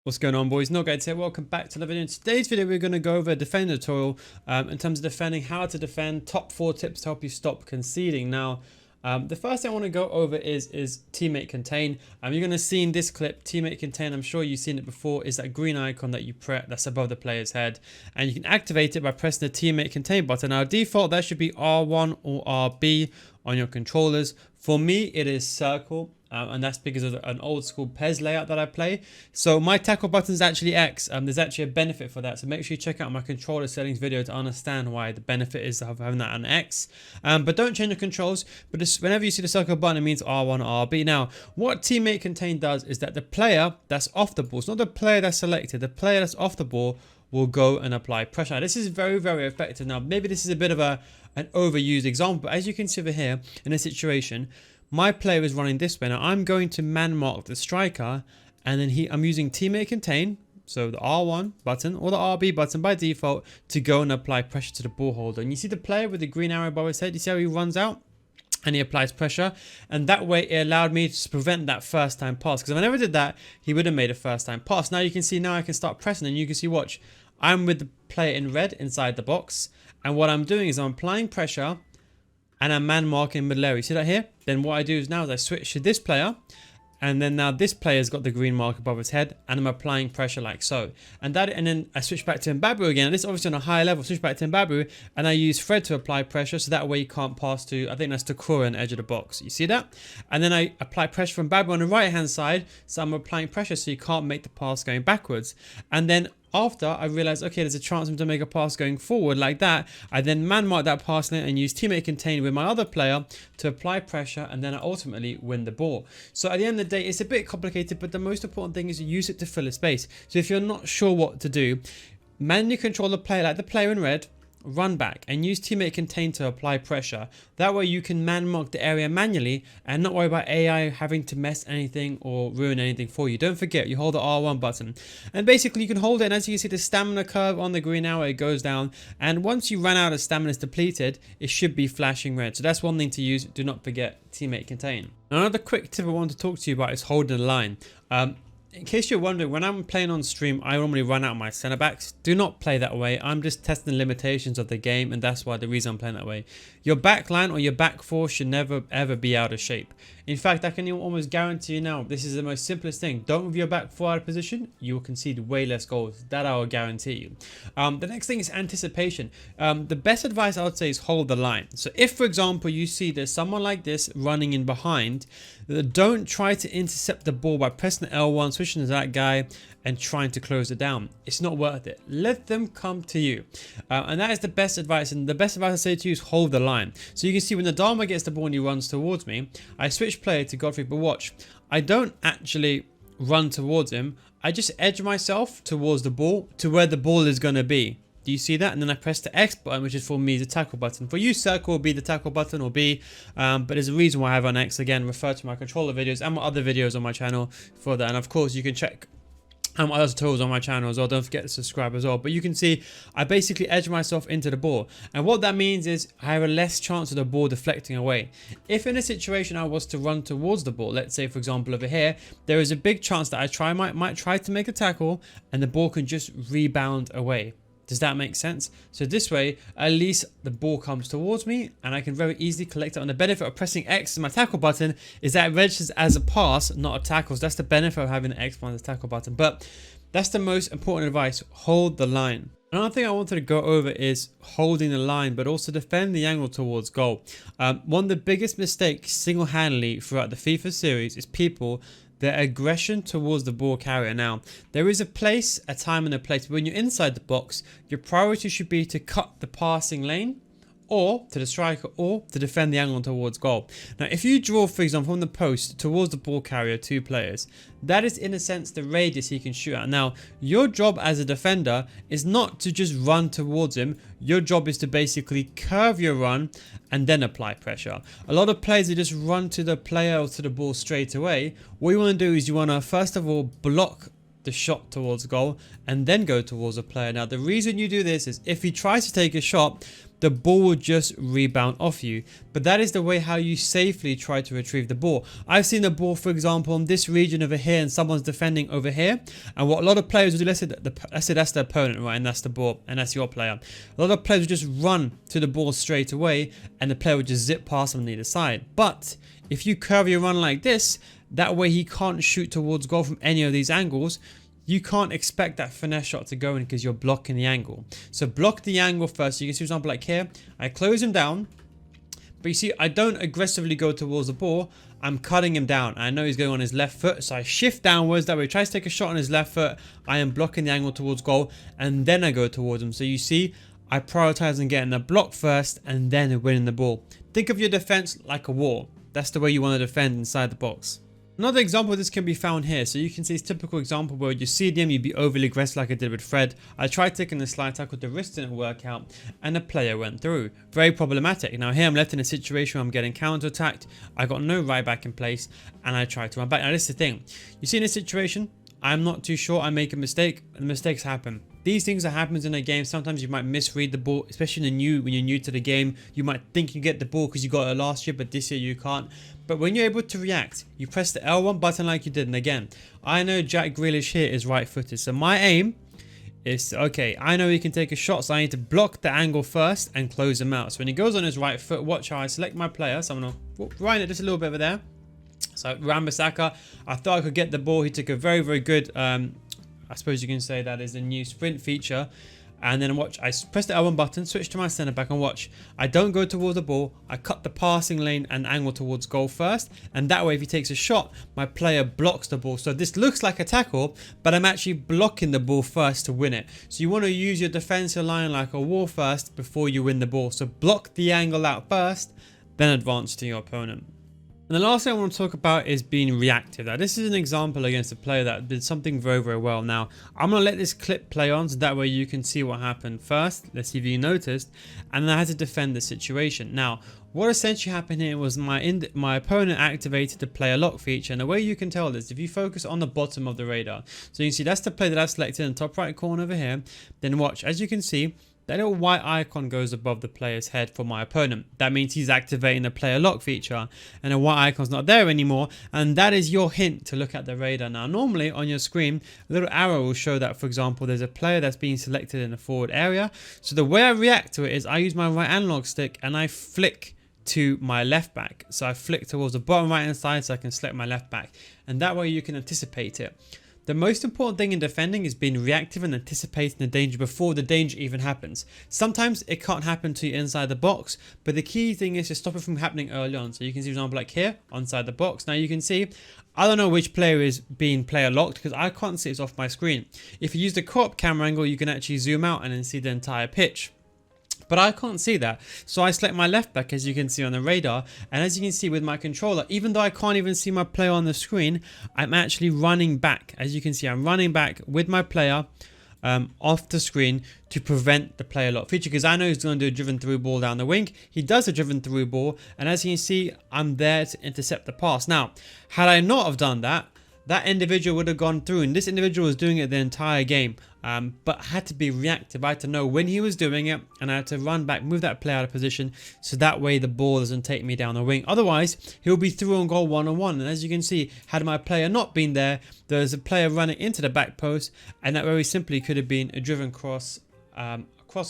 What's going on, boys? NealGuides here. Welcome back to the video. In today's video, we're going to go over a defender tutorial in terms of defending, how to defend, top 4 tips to help you stop conceding. Now, the first thing I want to go over is teammate contain. You're going to see in this clip, teammate contain, I'm sure you've seen it before, is that green icon that you press that's above the player's head. And you can activate it by pressing the teammate contain button. Now, default, that should be R1 or RB on your controllers. For me, it is circle. And that's because of an old school PES layout that I play. So my tackle button is actually X. There's actually a benefit for that. So make sure you check out my controller settings video to understand why the benefit is of having that on X. But don't change the controls. But whenever you see the circle button, it means R1 or RB. Now, what teammate contain does is that the player that's off the ball, it's not the player that's selected, the player that's off the ball will go and apply pressure. Now, this is very, very effective. Now, maybe this is a bit of an overused example, but as you can see over here in this situation, my player is running this way. Now I'm going to man mark the striker, and then I'm using teammate contain, so the R1 button or the RB button by default, to go and apply pressure to the ball holder. And you see the player with the green arrow above his head, you see how he runs out and he applies pressure, and that way it allowed me to prevent that first time pass, because if I never did that, he would have made a first time pass. Now you can see, now I can start pressing, and you can see, watch, I'm with the player in red inside the box, and what I'm doing is I'm applying pressure and I'm man marking middle area. See that here? Then what I do is now is I switch to this player, and then now this player's got the green mark above his head, and I'm applying pressure like so. And then I switch back to Mbabu again. And this is obviously on a higher level. Switch back to Mbabu, and I use Fred to apply pressure, so that way you can't pass to, I think that's Takura on the edge of the box. You see that? And then I apply pressure from Mbabu on the right hand side, so I'm applying pressure so you can't make the pass going backwards. And then after I realized, okay, there's a chance for him to make a pass going forward like that, I then man mark that pass lane and use teammate contain with my other player to apply pressure, and then I ultimately win the ball. So at the end of the day, it's a bit complicated, but the most important thing is you use it to fill a space. So if you're not sure what to do, manually control the player, like the player in red, run back and use teammate contain to apply pressure. That way you can man mark the area manually and not worry about AI having to mess anything or ruin anything for you. Don't forget, you hold the R1 button, and basically you can hold it, and as you can see, the stamina curve on the green arrow, it goes down, and once you run out of stamina, is depleted, it should be flashing red. So that's one thing to use. Do not forget teammate contain. Another quick tip I want to talk to you about is holding the line. In case you're wondering, when I'm playing on stream, I normally run out my center backs. Do not play that way. I'm just testing the limitations of the game, and that's why the reason I'm playing that way. Your back line or your back four should never ever be out of shape. In fact, I can almost guarantee you now, this is the most simplest thing. Don't move your back four out of position, you will concede way less goals. That I will guarantee you. The next thing is anticipation. The best advice I would say is hold the line. So if, for example, you see there's someone like this running in behind, don't try to intercept the ball by pressing L1, switching to that guy, and trying to close it down. It's not worth it. Let them come to you. And that is the best advice. And the best advice I say to you is hold the line. So you can see when the Dharma gets the ball and he runs towards me, I switch player to Godfrey, but watch, I don't actually run towards him. I just edge myself towards the ball to where the ball is going to be. Do you see that? And then I press the X button, which is for me the tackle button. For you, circle will be the tackle button or B. But there's a reason why I have an X. Again, refer to my controller videos and my other videos on my channel for that. And of course, you can check other tutorials on my channel as well. Don't forget to subscribe as well. But you can see I basically edge myself into the ball, and what that means is I have a less chance of the ball deflecting away. If in a situation I was to run towards the ball, let's say for example over here, there is a big chance that I might try to make a tackle and the ball can just rebound away. Does that make sense? So this way, at least the ball comes towards me and I can very easily collect it. And the benefit of pressing X as my tackle button is that it registers as a pass, not a tackle. So that's the benefit of having the X on the tackle button. But that's the most important advice. Hold the line. Another thing I wanted to go over is holding the line, but also defend the angle towards goal. One of the biggest mistakes single-handedly throughout the FIFA series is people, their aggression towards the ball carrier. Now, there is a place, a time and a place. But when you're inside the box, your priority should be to cut the passing lane, or to the striker, or to defend the angle towards goal. Now, if you draw, for example, from the post towards the ball carrier, 2 players, that is in a sense the radius he can shoot at. Now, your job as a defender is not to just run towards him. Your job is to basically curve your run and then apply pressure. A lot of players, they just run to the player or to the ball straight away. What you want to do is you want to first of all block the shot towards goal and then go towards a player. Now the reason you do this is if he tries to take a shot, the ball will just rebound off you. But that is the way how you safely try to retrieve the ball. I've seen the ball, for example, in this region over here, and someone's defending over here. And what a lot of players will do, let's say that's the opponent, right? And that's the ball, and that's your player. A lot of players will just run to the ball straight away, and the player will just zip past on either side. But if you curve your run like this, that way he can't shoot towards goal from any of these angles. You can't expect that finesse shot to go in because you're blocking the angle. So block the angle first. So you can see, for example, like here, I close him down. But you see, I don't aggressively go towards the ball. I'm cutting him down. I know he's going on his left foot. So I shift downwards. That way he tries to take a shot on his left foot. I am blocking the angle towards goal. And then I go towards him. So you see, I prioritize on getting the block first and then winning the ball. Think of your defense like a wall. That's the way you want to defend inside the box. Another example of this can be found here. So you can see it's a typical example where you see them, you'd be overly aggressive like I did with Fred. I tried taking the slide tackle, the wrist didn't work out, and the player went through. Very problematic. Now here I'm left in a situation where I'm getting counter-attacked. I got no right back in place, and I tried to run back. Now this is the thing. You see in this situation, I'm not too sure. I make a mistake, and mistakes happen. These things that happens in a game. Sometimes you might misread the ball, especially when you're new to the game. You might think you get the ball because you got it last year, but this year you can't. But when you're able to react, you press the L1 button like you did. And again, I know Jack Grealish here is right-footed. So my aim is, okay, I know he can take a shot. So I need to block the angle first and close him out. So when he goes on his right foot, watch how I select my player. So I'm going to grind it just a little bit over there. So Wan-Bissaka, I thought I could get the ball. He took a very, very good, I suppose you can say that is a new sprint feature. And then watch, I press the L1 button, switch to my centre back and watch. I don't go towards the ball. I cut the passing lane and angle towards goal first. And that way, if he takes a shot, my player blocks the ball. So this looks like a tackle, but I'm actually blocking the ball first to win it. So you want to use your defensive line like a wall first before you win the ball. So block the angle out first, then advance to your opponent. And the last thing I want to talk about is being reactive. Now, this is an example against a player that did something very, very well. Now, I'm going to let this clip play on so that way you can see what happened first. Let's see if you noticed. And then I had to defend the situation. Now, what essentially happened here was my opponent activated the player lock feature. And the way you can tell this, if you focus on the bottom of the radar. So you can see that's the player that I've selected in the top right corner over here. Then watch, as you can see, that little white icon goes above the player's head for my opponent. That means he's activating the player lock feature and the white icon's not there anymore. And that is your hint to look at the radar. Now, normally on your screen, a little arrow will show that, for example, there's a player that's being selected in the forward area. So the way I react to it is I use my right analog stick and I flick to my left back. So I flick towards the bottom right hand side so I can select my left back. And that way you can anticipate it. The most important thing in defending is being reactive and anticipating the danger before the danger even happens. Sometimes it can't happen to you inside the box, but the key thing is to stop it from happening early on. So you can see, for example, like here, inside the box. Now you can see, I don't know which player is being player locked because I can't see it off my screen. If you use the co-op camera angle, you can actually zoom out and then see the entire pitch. But I can't see that. So I select my left back, as you can see on the radar. And as you can see with my controller, even though I can't even see my player on the screen, I'm actually running back. As you can see, I'm running back with my player off the screen to prevent the player lock feature, because I know he's going to do a driven through ball down the wing. He does a driven through ball. And as you can see, I'm there to intercept the pass. Now, had I not have done that, that individual would have gone through, and this individual was doing it the entire game, but had to be reactive. I had to know when he was doing it, and I had to run back, move that player out of position, so that way the ball doesn't take me down the wing. Otherwise, he'll be through on goal one-on-one, and as you can see, had my player not been there, there's a player running into the back post, and that very simply could have been a driven cross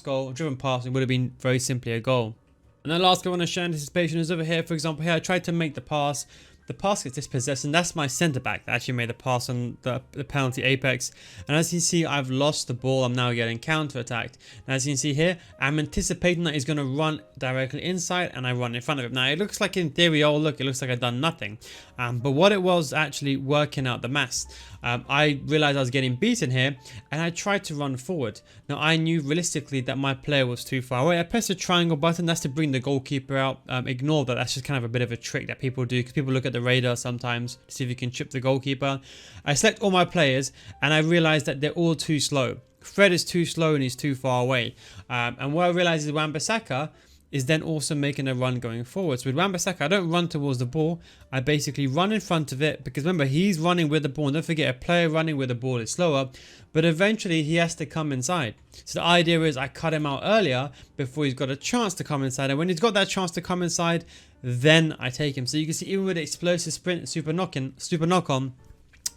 goal, driven pass, and would have been very simply a goal. And the last thing I want to show anticipation is over here. For example, here I tried to make the pass. The pass gets dispossessed, and that's my centre back that actually made the pass on the penalty apex. And as you can see, I've lost the ball. I'm now getting counter attacked. And as you can see here, I'm anticipating that he's going to run directly inside, and I run in front of him. Now it looks like in theory, oh look, it looks like I've done nothing. But what it was actually working out the maths. I realized I was getting beaten here, and I tried to run forward. Now I knew realistically that my player was too far away. I pressed the triangle button. That's to bring the goalkeeper out. Ignore that. That's just kind of a bit of a trick that people do, because people look at the radar sometimes to see if you can chip the goalkeeper. I select all my players, and I realized that they're all too slow. Fred is too slow and he's too far away. And what I realized is Wan-Bissaka is then also making a run going forward. So with Wan-Bissaka, I don't run towards the ball. I basically run in front of it, because remember, he's running with the ball. And don't forget, a player running with the ball is slower, but eventually he has to come inside. So the idea is I cut him out earlier before he's got a chance to come inside. And when he's got that chance to come inside, then I take him. So you can see, even with the explosive sprint and super knock on,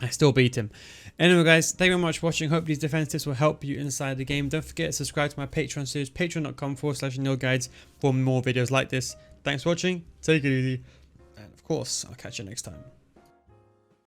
I still beat him. Anyway guys, thank you very much for watching. Hope these defense tips will help you inside the game. Don't forget to subscribe to my Patreon series, patreon.com/NealGuides, for more videos like this. Thanks for watching, take it easy, and of course, I'll catch you next time.